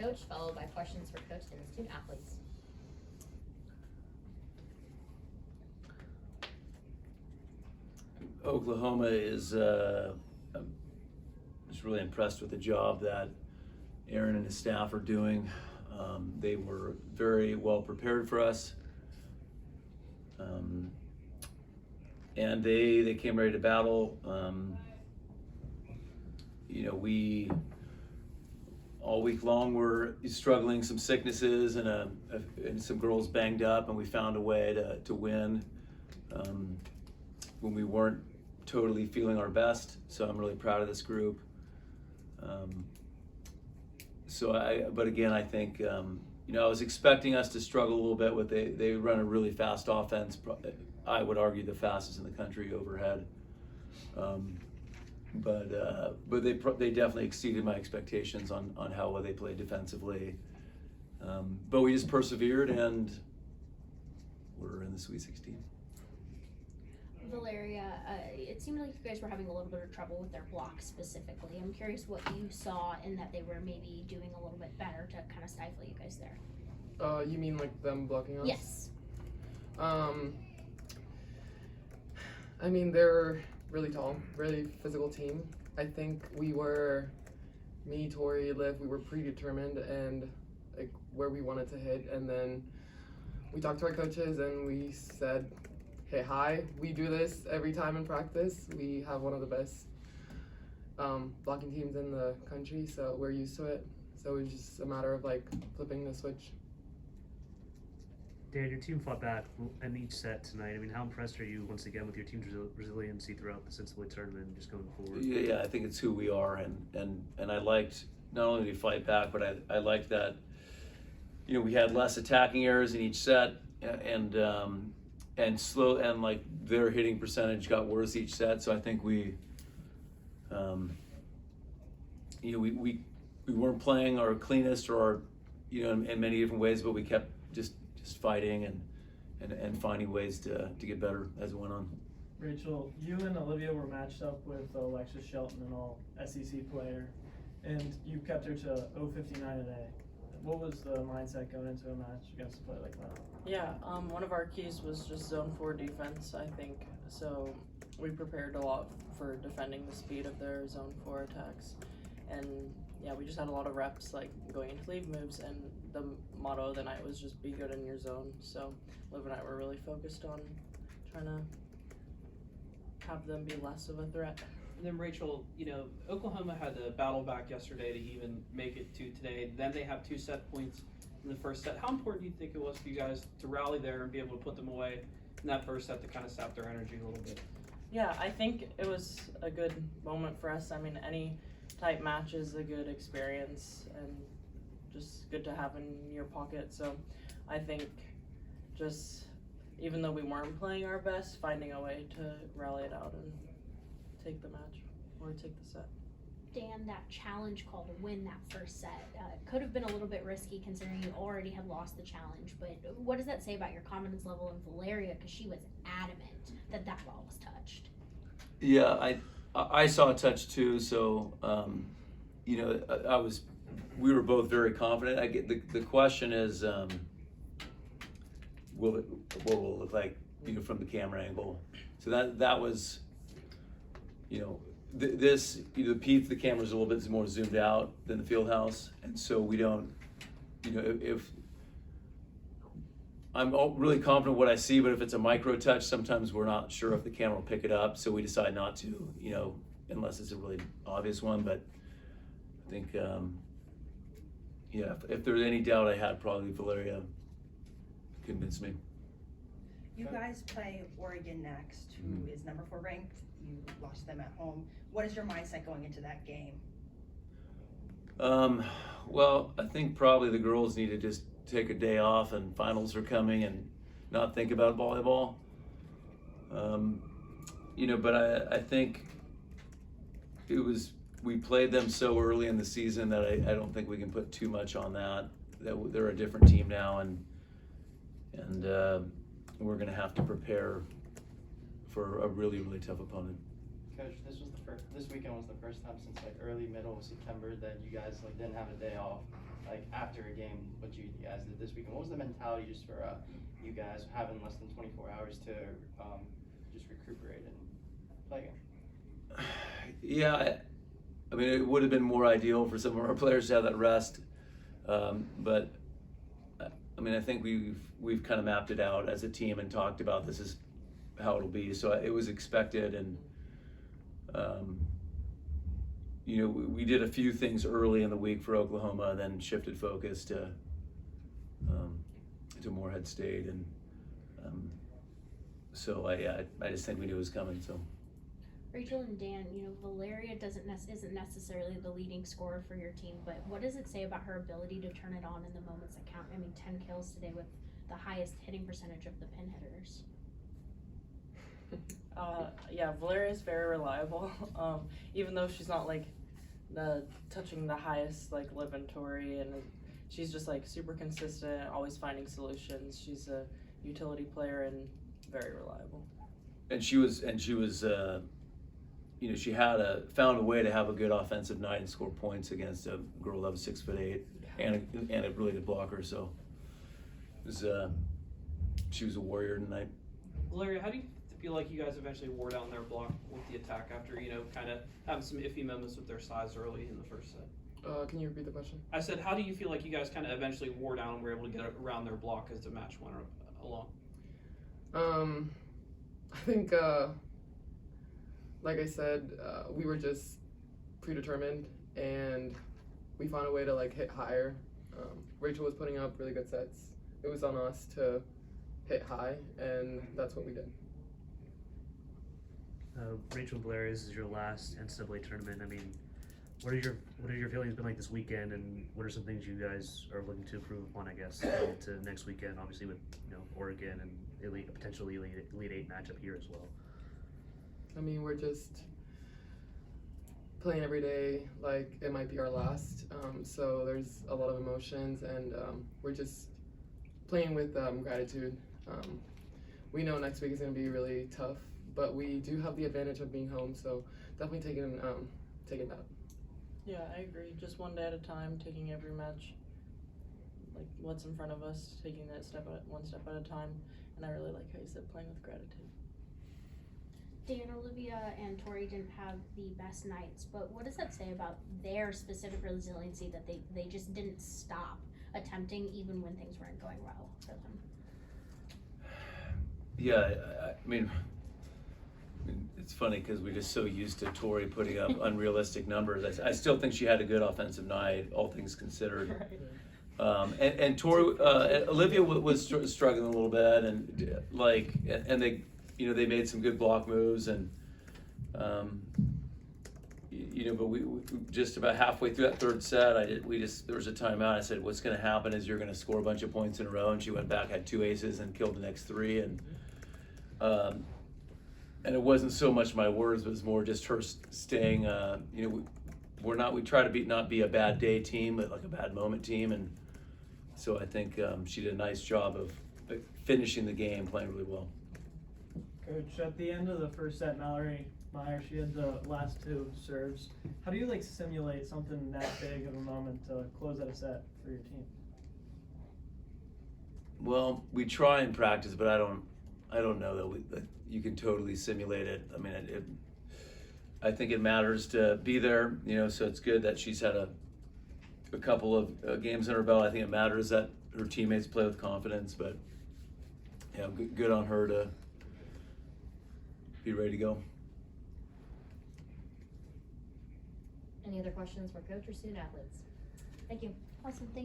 coach, followed by questions for coach and the student athletes. Oklahoma is really impressed with the job that Aaron and his staff are doing. They were very well prepared for us. And they came ready to battle. We all week long were struggling, some sicknesses and some girls banged up, and we found a way to win when we weren't totally feeling our best. So I'm really proud of this group. But again, I think I was expecting us to struggle a little bit with they run a really fast offense. I would argue the fastest in the country overhead. But they definitely exceeded my expectations on how well they played defensively. But we just persevered, and we're in the Sweet 16. Valeria, it seemed like you guys were having a little bit of trouble with their block specifically. I'm curious what you saw in that they were maybe doing a little bit better to kind of stifle you guys there. You mean like them blocking us? Yes. I mean, they're really tall, really physical team. I think me, Tori, Liv, we were predetermined and like where we wanted to hit, and then we talked to our coaches and we said, hey, we do this every time in practice. We have one of the best blocking teams in the country, so we're used to it. So it was just a matter of like flipping the switch. Dan, your team fought back in each set tonight. I mean, how impressed are you once again with your team's resiliency throughout the NCAA tournament and just going forward? Yeah, I think it's who we are, and I liked not only did we fight back, but I liked that we had less attacking errors in each set, and slow, and like their hitting percentage got worse each set. So I think we weren't playing our cleanest or our, in many different ways, but we kept just fighting and finding ways to get better as it went on. Rachel, you and Olivia were matched up with Alexis Shelton, an all SEC player, and you kept her to 0.59 a day. What was the mindset going into a match against a player like that? Yeah, one of our keys was just zone 4 defense, I think. So we prepared a lot for defending the speed of their zone 4 attacks. And yeah, we just had a lot of reps like going into leave moves, and the motto of the night was just be good in your zone. So Liv and I were really focused on trying to have them be less of a threat. And then Rachel, Oklahoma had to battle back yesterday to even make it to today. Then they have 2 set points in the first set. How important do you think it was for you guys to rally there and be able to put them away in that first set to kind of sap their energy a little bit? Yeah, I think it was a good moment for us. I mean, any type match is a good experience and just good to have in your pocket. So I think just, even though we weren't playing our best, finding a way to rally it out and take the match or take the set. Dan, that challenge call to win that first set could have been a little bit risky considering you already had lost the challenge, but what does that say about your confidence level in Valeria, because she was adamant that ball was touched? Yeah, I saw a touch too, so we were both very confident. I get the question is, what will it look like from the camera angle? So that was, the camera's a little bit more zoomed out than the field house, and so we don't, if I'm really confident what I see, but if it's a micro touch, sometimes we're not sure if the camera will pick it up, so we decide not to, unless it's a really obvious one. But I think, if there's any doubt I had, probably Valeria convinced me. You guys play Oregon next, who is number 4 ranked. You lost them at home. What is your mindset going into that game? Well, I think probably the girls need to just take a day off, and finals are coming, and not think about volleyball. But I think we played them so early in the season that I don't think we can put too much on that. That they're a different team now, and we're going to have to prepare for a really, really tough opponent. Coach, this weekend was the first time since early middle of September that you guys didn't have a day off. after a game, what you guys did this weekend. What was the mentality just for you guys having less than 24 hours to just recuperate and play again? Yeah, I mean, it would have been more ideal for some of our players to have that rest, but I mean, I think we've kind of mapped it out as a team and talked about this is how it'll be. So it was expected, and you know, we did a few things early in the week for Oklahoma, then shifted focus to Moorhead State, and so I just think we knew it was coming. So. Rachel and Dan, you know, Valeria isn't necessarily the leading scorer for your team, but what does it say about her ability to turn it on in the moments that count? I mean, 10 kills today with the highest hitting percentage of the pin hitters. Yeah, Valeria is very reliable. Even though she's not like touching the highest like inventory, and she's just like super consistent, always finding solutions. She's a utility player and very reliable. And she was you know, she had found a way to have a good offensive night and score points against a girl that was 6'8" and a really good blocker. So it was she was a warrior tonight. Valeria, how do you feel like you guys eventually wore down their block with the attack after, you know, kind of having some iffy moments with their size early in the first set? Can you repeat the question? I said, how do you feel like you guys kind of eventually wore down and were able to get around their block as the match went along? I think, like I said, we were just predetermined, and we found a way to like hit higher. Rachel was putting up really good sets. It was on us to hit high, and that's what we did. Rachel and Valeria, this is your last NCAA tournament. I mean, what are your feelings been like this weekend, and what are some things you guys are looking to improve upon, I guess, to next weekend, obviously with, you know, Oregon and a potentially Elite Eight matchup here as well? I mean, we're just playing every day like it might be our last. So there's a lot of emotions, and we're just playing with gratitude. We know next week is going to be really tough, but we do have the advantage of being home, so definitely taking that. Yeah, I agree. Just one day at a time, taking every match, like what's in front of us, taking that one step at a time. And I really like how you said playing with gratitude. Dan, Olivia, and Tori didn't have the best nights, but what does that say about their specific resiliency that they just didn't stop attempting even when things weren't going well for them? Yeah, I mean, it's funny because we're just so used to Tori putting up unrealistic numbers. I still think she had a good offensive night, all things considered. Right. And Tori, Olivia was struggling a little bit, and they, you know, they made some good block moves, and you know, but we just about halfway through that third set, there was a timeout. I said, "What's going to happen is you're going to score a bunch of points in a row," and she went back, had 2 aces, and killed the next 3, and it wasn't so much my words, but it was more just her staying. You know, we try to not be a bad day team, but like a bad moment team, and so I think she did a nice job of finishing the game, playing really well. Coach, at the end of the first set, Mallory Meyer, she had the last 2 serves. How do you like simulate something that big of a moment to close out a set for your team? Well, we try and practice, but I don't know that you can totally simulate it. I mean, I think it matters to be there, you know, so it's good that she's had a couple of games in her belt. I think it matters that her teammates play with confidence, but yeah, good on her to be ready to go. Any other questions for coach or student athletes? Thank you. Awesome, thank